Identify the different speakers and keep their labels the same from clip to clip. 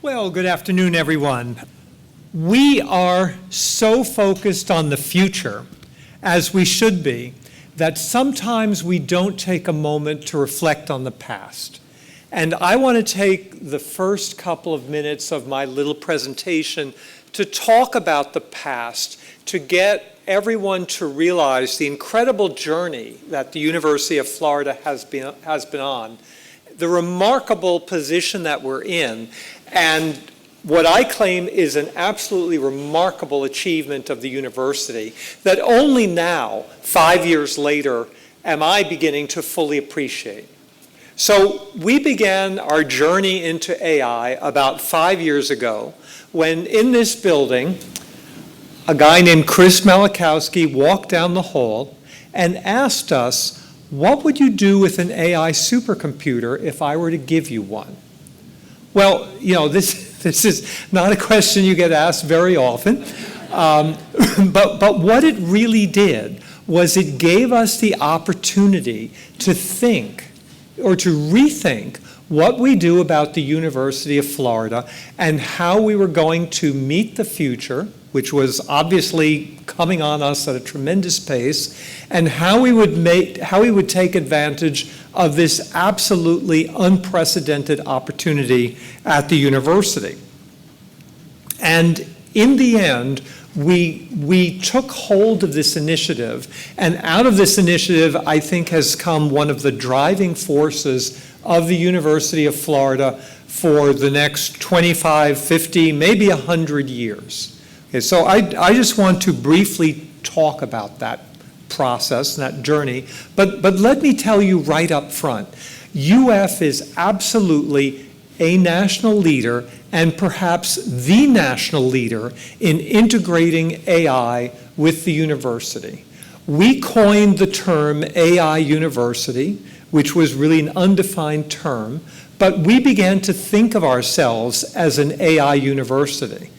Speaker 1: Well, good afternoon, everyone. We are so focused on the future, as we should be, that sometimes we don't take a moment to reflect on the past. And I want to take the first couple of minutes of my little presentation to talk about the past, to get everyone to realize the incredible journey that the University of Florida has been on, the remarkable position that we're in, and what I claim is an absolutely remarkable achievement of the university that only now, 5 years later, am I beginning to fully appreciate. So we began our journey into AI about 5 years ago when in this building, a guy named Chris Malachowski walked down the hall and asked us, what would you do with an AI supercomputer if I were to give you one? Well, you know, this is not a question you get asked very often, but what it really did was it gave us the opportunity to think or to rethink what we do about the University of Florida and how we were going to meet the future, which was obviously coming on us at a tremendous pace, and how we would take advantage of this absolutely unprecedented opportunity at the university. And in the end, we took hold of this initiative, and out of this initiative, I think, has come one of the driving forces of the University of Florida for the next 25, 50, maybe 100 years. Okay, so I just want to briefly talk about that process and that journey, but let me tell you right up front, UF is absolutely a national leader and perhaps the national leader in integrating AI with the university. We coined the term AI University, which was really an undefined term, but we began to think of ourselves as an AI university.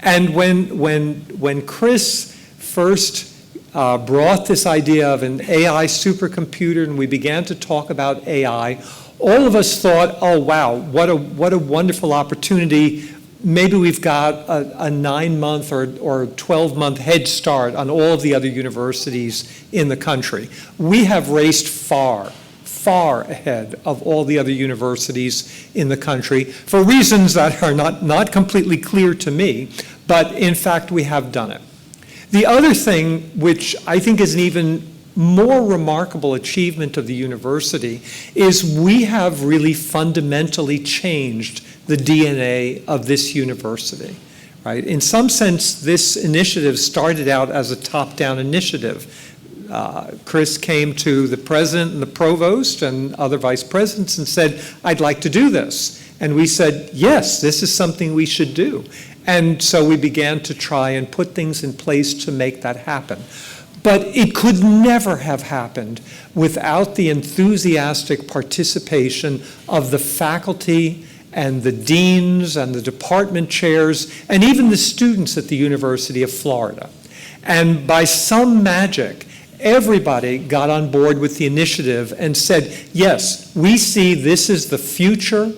Speaker 1: And when Chris first brought this idea of an AI supercomputer and we began to talk about AI, all of us thought, oh wow, what a wonderful opportunity. Maybe we've got a 9-month or 12-month head start on all of the other universities in the country. We have raced far ahead of all the other universities in the country for reasons that are not completely clear to me, but in fact we have done it. The other thing, which I think is an even more remarkable achievement of the university, is we have really fundamentally changed the DNA of this university. Right? In some sense, this initiative started out as a top-down initiative. Chris came to the president and the provost and other vice presidents and said, I'd like to do this. And we said, yes, this is something we should do. And so we began to try and put things in place to make that happen. But it could never have happened without the enthusiastic participation of the faculty and the deans and the department chairs and even the students at the University of Florida. And by some magic, everybody got on board with the initiative and said, yes, we see this is the future.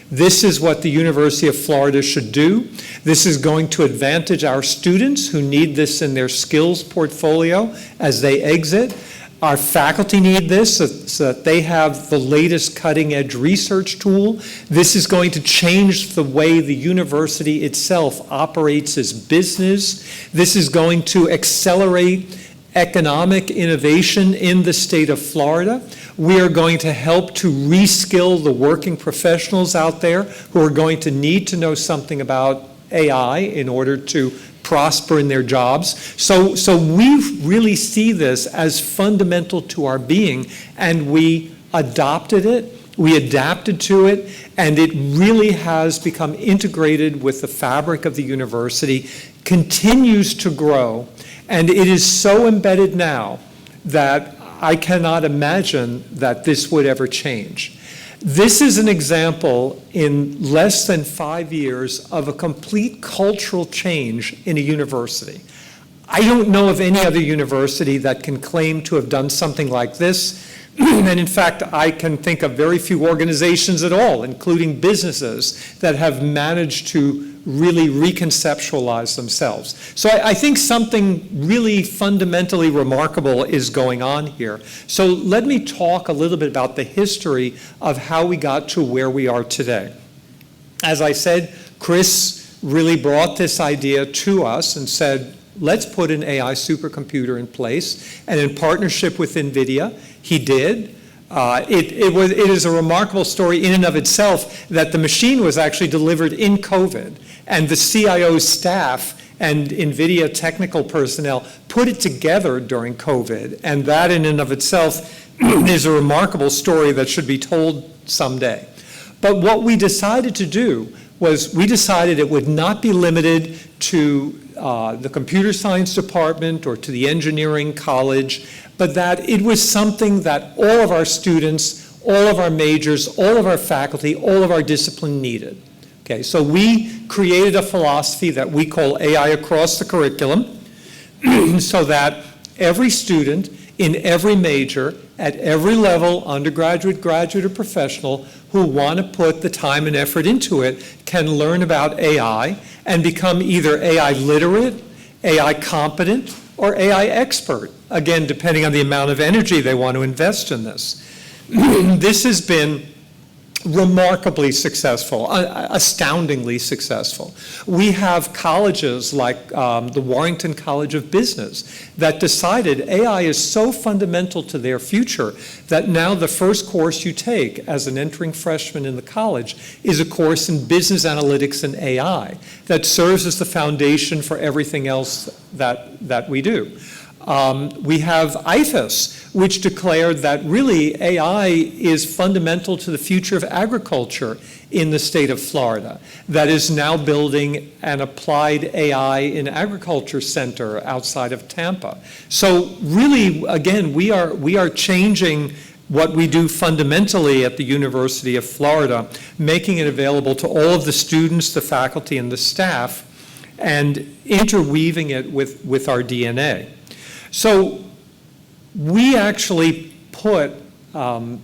Speaker 1: This is what the University of Florida should do. This is going to advantage our students who need this in their skills portfolio as they exit. Our faculty need this so that they have the latest cutting-edge research tool. This is going to change the way the university itself operates as business. This is going to accelerate economic innovation in the state of Florida. We are going to help to reskill the working professionals out there who are going to need to know something about AI in order to prosper in their jobs. So we really see this as fundamental to our being, and we adopted it, we adapted to it, and it really has become integrated with the fabric of the university, continues to grow, and it is so embedded now that I cannot imagine that this would ever change. This is an example in less than 5 years of a complete cultural change in a university. I don't know of any other university that can claim to have done something like this. And in fact, I can think of very few organizations at all, including businesses, that have managed to really reconceptualize themselves. So I think something really fundamentally remarkable is going on here. So let me talk a little bit about the history of how we got to where we are today. As I said, Chris really brought this idea to us and said, let's put an AI supercomputer in place. And in partnership with NVIDIA, he did. It is a remarkable story in and of itself that the machine was actually delivered in COVID, and the CIO staff and NVIDIA technical personnel put it together during COVID, and that in and of itself is a remarkable story that should be told someday. But what we decided to do was we decided it would not be limited to the computer science department or to the engineering college, but that it was something that all of our students, all of our majors, all of our faculty, all of our discipline needed. Okay, so we created a philosophy that we call AI across the curriculum, so that every student in every major, at every level, undergraduate, graduate, or professional, who want to put the time and effort into it can learn about AI and become either AI literate, AI competent, or AI expert, again, depending on the amount of energy they want to invest in this. This has been remarkably successful, astoundingly successful. We have colleges like the Warrington College of Business that decided AI is so fundamental to their future that now the first course you take as an entering freshman in the college is a course in business analytics and AI that serves as the foundation for everything else that we do. We have IFAS, which declared that really AI is fundamental to the future of agriculture in the state of Florida, that is now building an applied AI in agriculture center outside of Tampa. So really, again, we are changing what we do fundamentally at the University of Florida, making it available to all of the students, the faculty, and the staff, and interweaving it with our DNA. So we actually put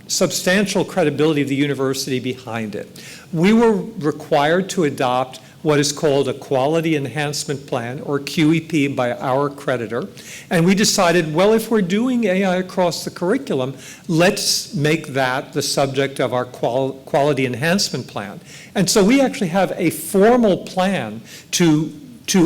Speaker 1: substantial credibility of the university behind it. We were required to adopt what is called a Quality Enhancement Plan, or QEP, by our accreditor. And we decided, well, if we're doing AI across the curriculum, let's make that the subject of our Quality Enhancement Plan. And so we actually have a formal plan to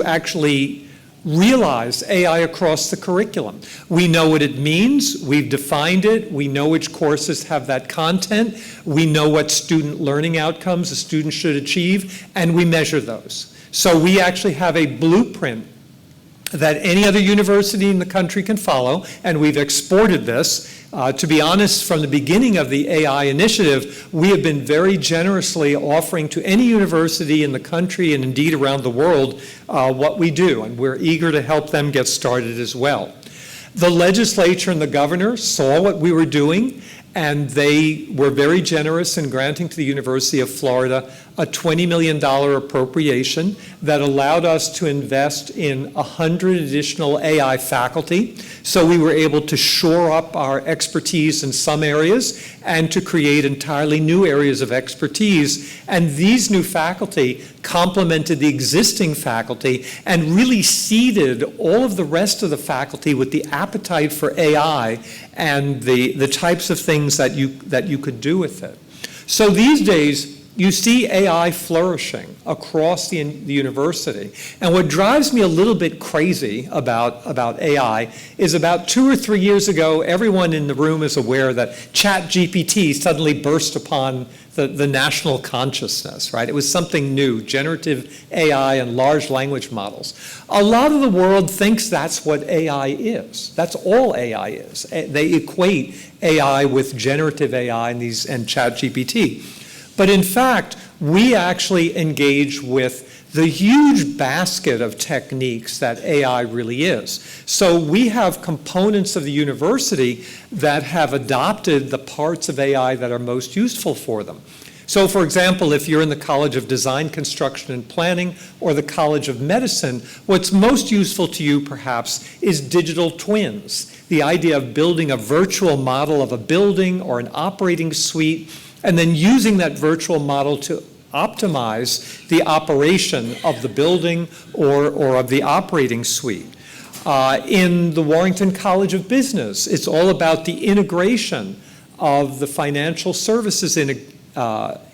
Speaker 1: actually realize AI across the curriculum. We know what it means, we've defined it, we know which courses have that content, we know what student learning outcomes a student should achieve, and we measure those. So we actually have a blueprint that any other university in the country can follow, and we've exported this. To be honest, from the beginning of the AI initiative, we have been very generously offering to any university in the country and indeed around the world what we do, and we're eager to help them get started as well. The legislature and the governor saw what we were doing, and they were very generous in granting to the University of Florida a $20 million appropriation that allowed us to invest in 100 additional AI faculty. So we were able to shore up our expertise in some areas and to create entirely new areas of expertise. And these new faculty complemented the existing faculty and really seeded all of the rest of the faculty with the appetite for AI and the types of things that you could do with it. So these days, you see AI flourishing across the university. And what drives me a little bit crazy about AI is about 2 or 3 years ago, everyone in the room is aware that ChatGPT suddenly burst upon the national consciousness, right? It was something new, generative AI and large language models. A lot of the world thinks that's what AI is. That's all AI is. They equate AI with generative AI and ChatGPT. But in fact, we actually engage with the huge basket of techniques that AI really is. So we have components of the university that have adopted the parts of AI that are most useful for them. So for example, if you're in the College of Design, Construction, and Planning or the College of Medicine, what's most useful to you perhaps is digital twins, the idea of building a virtual model of a building or an operating suite, and then using that virtual model to optimize the operation of the building or of the operating suite. In the Warrington College of Business, it's all about the integration of the financial services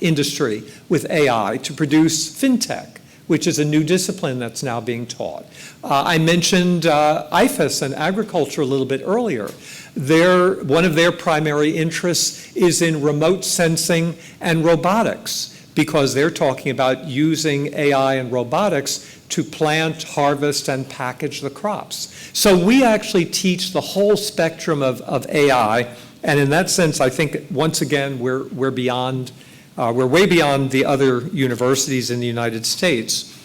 Speaker 1: industry with AI to produce fintech, which is a new discipline that's now being taught. I mentioned IFAS and agriculture a little bit earlier. One of their primary interests is in remote sensing and robotics, because they're talking about using AI and robotics to plant, harvest, and package the crops. So we actually teach the whole spectrum of AI, and in that sense, I think, once again, we're way beyond the other universities in the United States.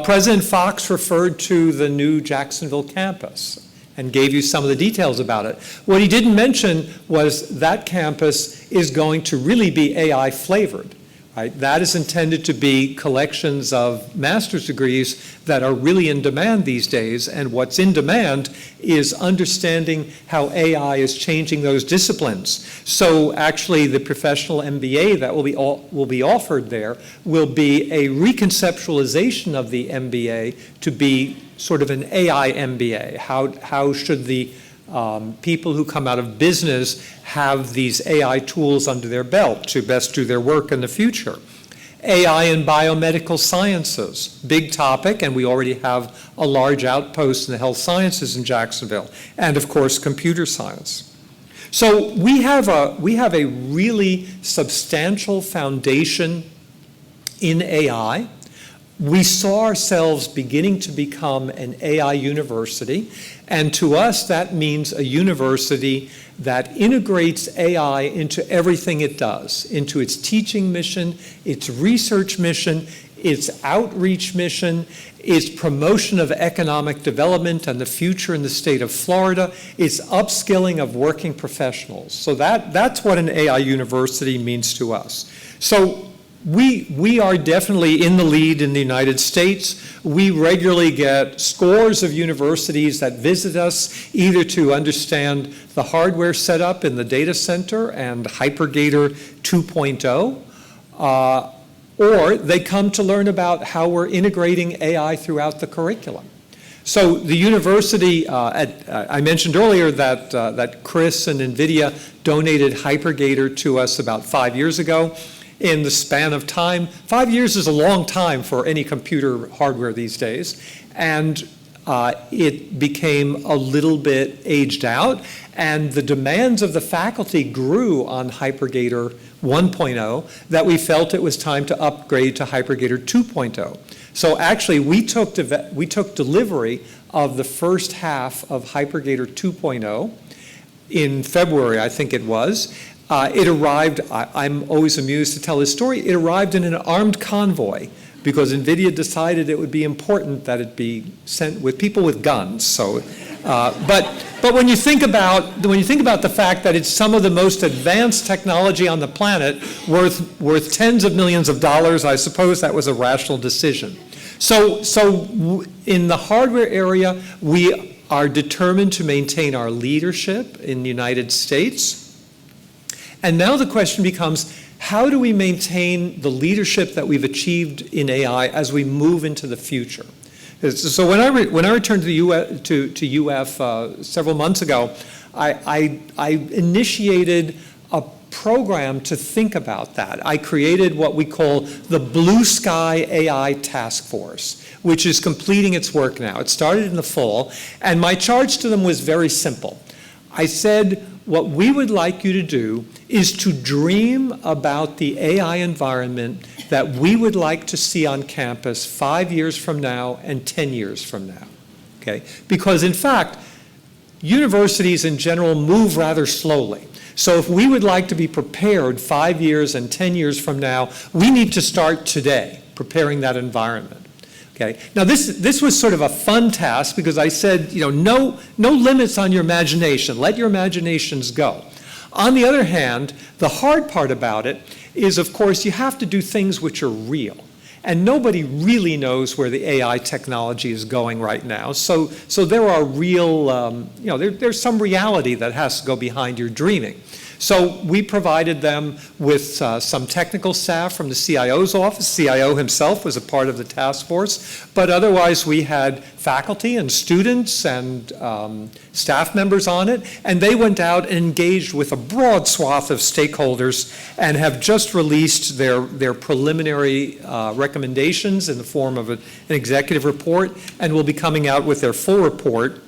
Speaker 1: President Fox referred to the new Jacksonville campus and gave you some of the details about it. What he didn't mention was that campus is going to really be AI flavored. Right? That is intended to be collections of master's degrees that are really in demand these days, and what's in demand is understanding how AI is changing those disciplines. So actually the professional MBA that will be offered there will be a reconceptualization of the MBA to be sort of an AI MBA. How should the people who come out of business have these AI tools under their belt to best do their work in the future? AI and biomedical sciences, big topic, and we already have a large outpost in the health sciences in Jacksonville, and of course computer science. So we have a really substantial foundation in AI. We saw ourselves beginning to become an AI university, and to us that means a university that integrates AI into everything it does, into its teaching mission, its research mission, its outreach mission, its promotion of economic development and the future in the state of Florida, its upskilling of working professionals. So that's what an AI university means to us. So we are definitely in the lead in the United States. We regularly get scores of universities that visit us either to understand the hardware setup in the data center and HyperGator 2.0, or they come to learn about how we're integrating AI throughout the curriculum. So the university, I mentioned earlier that Chris and NVIDIA donated HyperGator to us about 5 years ago. In the span of time, 5 years is a long time for any computer hardware these days, and it became a little bit aged out, and the demands of the faculty grew on HyperGator 1.0 that we felt it was time to upgrade to HyperGator 2.0. So actually, we took delivery of the first half of HyperGator 2.0 in February, I think it was. It arrived, I'm always amused to tell this story, it arrived in an armed convoy because NVIDIA decided it would be important that it be sent with people with guns. So, but when you think about the fact that it's some of the most advanced technology on the planet, worth tens of millions of dollars, I suppose that was a rational decision. So in the hardware area, we are determined to maintain our leadership in the United States. And now the question becomes, how do we maintain the leadership that we've achieved in AI as we move into the future? So when I returned to UF several months ago, I initiated a program to think about that. I created what we call the Blue Sky AI Task Force, which is completing its work now. It started in the fall, and my charge to them was very simple. I said, what we would like you to do is to dream about the AI environment that we would like to see on campus 5 years from now and 10 years from now, okay? Because in fact, universities in general move rather slowly. So if we would like to be prepared 5 years and 10 years from now, we need to start today preparing that environment. Okay. Now this was sort of a fun task because I said, no limits on your imagination. Let your imaginations go. On the other hand, the hard part about it is, of course, you have to do things which are real. And nobody really knows where the AI technology is going right now. So there are real, there's some reality that has to go behind your dreaming. So we provided them with some technical staff from the CIO's office. CIO himself was a part of the task force, but otherwise we had faculty and students and staff members on it, and they went out and engaged with a broad swath of stakeholders and have just released their preliminary recommendations in the form of an executive report, and will be coming out with their full report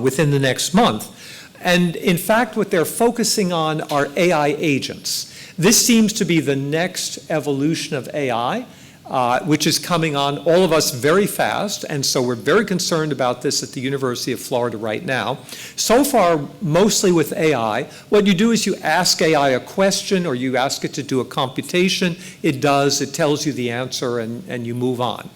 Speaker 1: within the next month. And in fact, what they're focusing on are AI agents. This seems to be the next evolution of AI, which is coming on all of us very fast, and so we're very concerned about this at the University of Florida right now. So far, mostly with AI, what you do is you ask AI a question or you ask it to do a computation. It does, it tells you the answer, and you move on.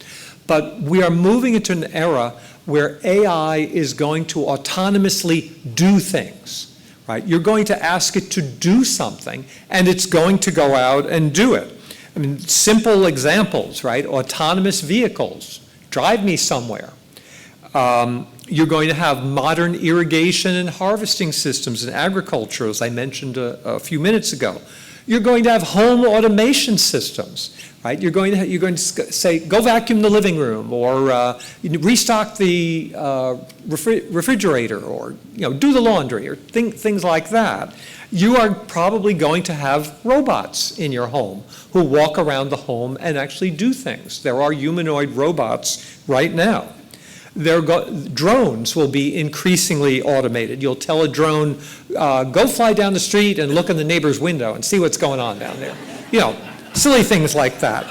Speaker 1: But we are moving into an era where AI is going to autonomously do things, right? You're going to ask it to do something, and it's going to go out and do it. I mean, simple examples, right? Autonomous vehicles, drive me somewhere. You're going to have modern irrigation and harvesting systems in agriculture, as I mentioned a few minutes ago. You're going to have home automation systems, right? You're going to say, go vacuum the living room, or restock the refrigerator, or do the laundry, or things like that. You are probably going to have robots in your home who walk around the home and actually do things. There are humanoid robots right now. Drones will be increasingly automated. You'll tell a drone, go fly down the street and look in the neighbor's window and see what's going on down there. Silly things like that.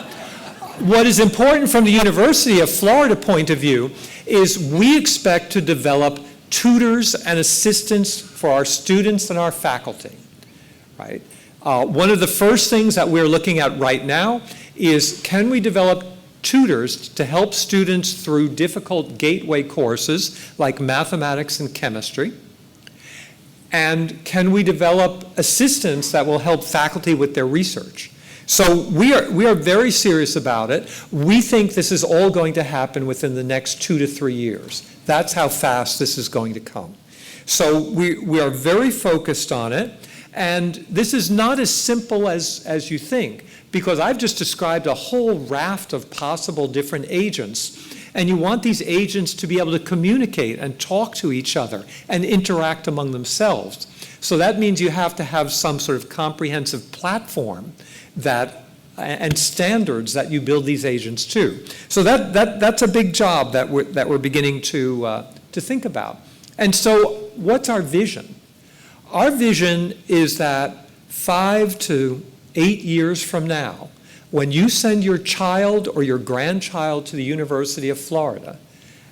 Speaker 1: What is important from the University of Florida point of view is we expect to develop tutors and assistants for our students and our faculty, right? One of the first things that we're looking at right now is, can we develop tutors to help students through difficult gateway courses like mathematics and chemistry? And can we develop assistants that will help faculty with their research? So we are very serious about it. We think this is all going to happen within the next 2 to 3 years. That's how fast this is going to come. So we are very focused on it. And this is not as simple as you think, because I've just described a whole raft of possible different agents, and you want these agents to be able to communicate and talk to each other and interact among themselves. So that means you have to have some sort of comprehensive platform and standards that you build these agents to. So that's a big job that we're beginning to think about. And so what's our vision? Our vision is that 5 to 8 years from now, when you send your child or your grandchild to the University of Florida,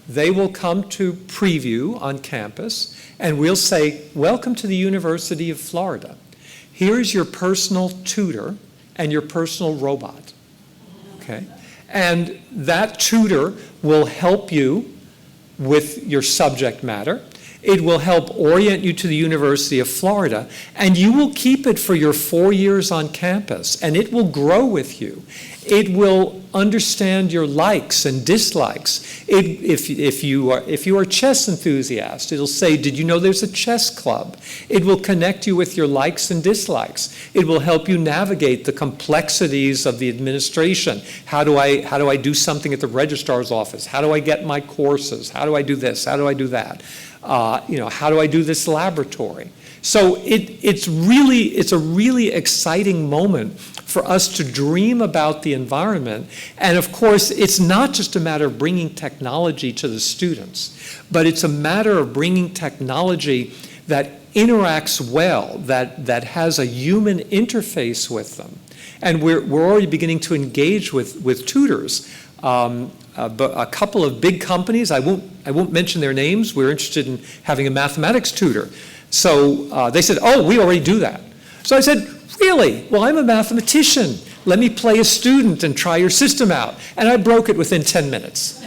Speaker 1: they will come to preview on campus, and we'll say, welcome to the University of Florida. Here's your personal tutor and your personal robot, okay? And that tutor will help you with your subject matter. It will help orient you to the University of Florida, and you will keep it for your 4 years on campus, and it will grow with you. It will understand your likes and dislikes. If you are a chess enthusiast, it'll say, did you know there's a chess club? It will connect you with your likes and dislikes. It will help you navigate the complexities of the administration. How do I do something at the registrar's office? How do I get my courses? How do I do this? How do I do that? How do I do this laboratory? So it's a really exciting moment for us to dream about the environment. And of course, it's not just a matter of bringing technology to the students, but it's a matter of bringing technology that interacts well, that has a human interface with them. And we're already beginning to engage with tutors. But a couple of big companies, I won't mention their names, we're interested in having a mathematics tutor. So they said, oh, we already do that. So I said, really? Well, I'm a mathematician. Let me play a student and try your system out. And I broke it within 10 minutes.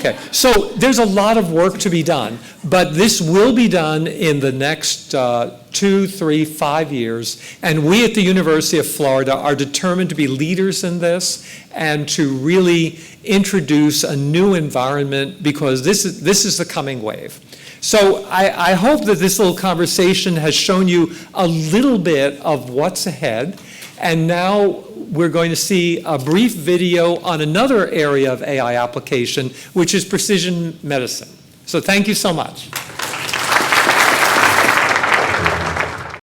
Speaker 1: Okay, so there's a lot of work to be done, but this will be done in the next 2, 3, 5 years, and we at the University of Florida are determined to be leaders in this and to really introduce a new environment, because this is the coming wave. So I hope that this little conversation has shown you a little bit of what's ahead, and now we're going to see a brief video on another area of AI application, which is precision medicine. So thank you so much.